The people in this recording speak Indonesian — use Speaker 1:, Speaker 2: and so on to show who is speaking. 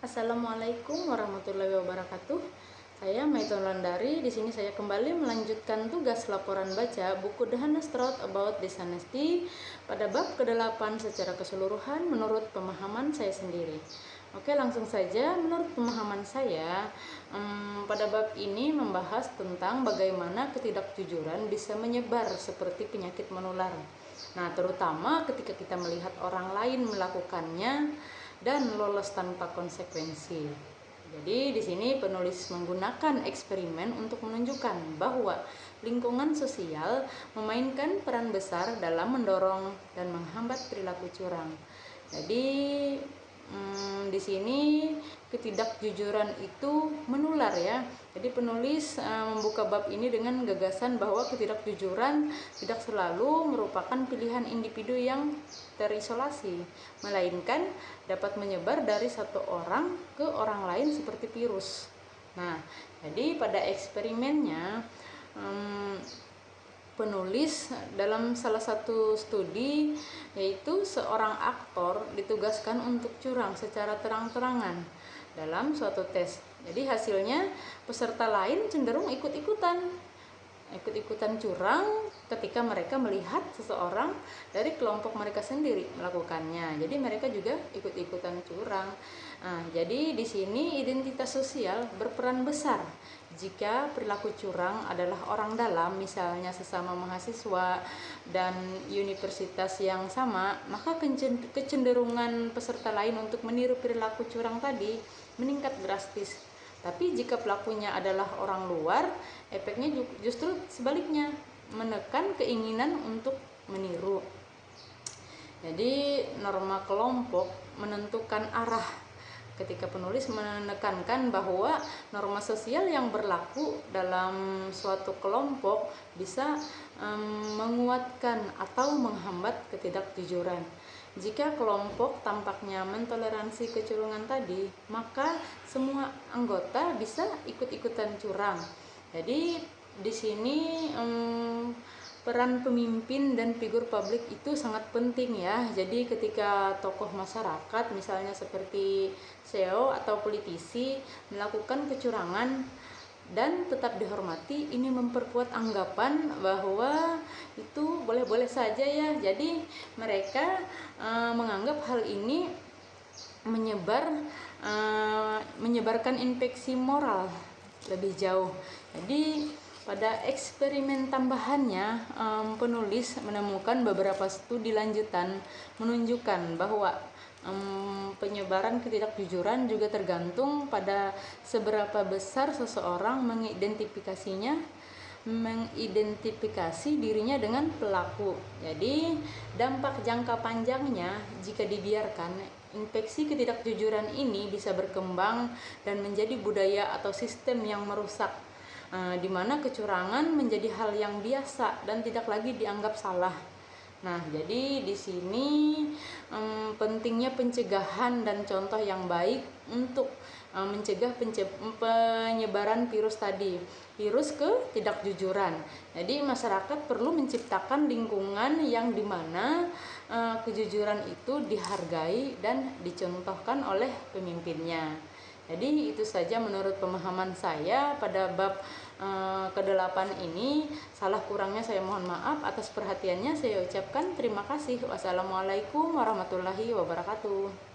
Speaker 1: Assalamualaikum warahmatullahi wabarakatuh. Saya Maiton Landari. Di sini saya kembali melanjutkan tugas laporan baca buku The Honest Truth About Dishonesty pada bab ke-8 secara keseluruhan menurut pemahaman saya sendiri. Oke, langsung saja. Menurut pemahaman saya, pada bab ini membahas tentang bagaimana ketidakjujuran bisa menyebar seperti penyakit menular. Nah, terutama ketika kita melihat orang lain melakukannya dan lolos tanpa konsekuensi. Jadi di sini penulis menggunakan eksperimen untuk menunjukkan bahwa lingkungan sosial memainkan peran besar dalam mendorong dan menghambat perilaku curang. Jadi di sini ketidakjujuran itu menular ya. Jadi penulis membuka bab ini dengan gagasan bahwa ketidakjujuran tidak selalu merupakan pilihan individu yang terisolasi, melainkan dapat menyebar dari satu orang ke orang lain seperti virus. Nah, jadi pada eksperimennya penulis dalam salah satu studi yaitu seorang aktor ditugaskan untuk curang secara terang-terangan dalam suatu tes. Jadi hasilnya peserta lain cenderung ikut-ikutan curang ketika mereka melihat seseorang dari kelompok mereka sendiri melakukannya. Jadi mereka juga ikut-ikutan curang. Jadi di sini identitas sosial berperan besar. Jika perilaku curang adalah orang dalam, misalnya sesama mahasiswa dan universitas yang sama, maka kecenderungan peserta lain untuk meniru perilaku curang tadi meningkat drastis. Tapi jika pelakunya adalah orang luar, efeknya justru sebaliknya, menekan keinginan untuk meniru. Jadi norma kelompok menentukan arah. Ketika penulis menekankan bahwa norma sosial yang berlaku dalam suatu kelompok bisa menguatkan atau menghambat ketidakjujuran. Jika kelompok tampaknya mentoleransi kecurangan tadi, maka semua anggota bisa ikut-ikutan curang. Jadi di sini peran pemimpin dan figur publik itu sangat penting ya. Jadi ketika tokoh masyarakat misalnya seperti CEO atau politisi melakukan kecurangan dan tetap dihormati, ini memperkuat anggapan bahwa itu boleh-boleh saja ya. Jadi mereka menganggap hal ini menyebarkan infeksi moral lebih jauh. Jadi pada eksperimen tambahannya, penulis menemukan beberapa studi lanjutan menunjukkan bahwa penyebaran ketidakjujuran juga tergantung pada seberapa besar seseorang mengidentifikasi dirinya dengan pelaku. Jadi dampak jangka panjangnya jika dibiarkan, infeksi ketidakjujuran ini bisa berkembang dan menjadi budaya atau sistem yang merusak, di mana kecurangan menjadi hal yang biasa dan tidak lagi dianggap salah. Nah, jadi di sini pentingnya pencegahan dan contoh yang baik untuk mencegah penyebaran virus ketidakjujuran. Jadi masyarakat perlu menciptakan lingkungan yang dimana kejujuran itu dihargai dan dicontohkan oleh pemimpinnya. Jadi itu saja menurut pemahaman saya pada bab ke-8 ini. Salah kurangnya saya mohon maaf. Atas perhatiannya saya ucapkan terima kasih. Wassalamualaikum warahmatullahi wabarakatuh.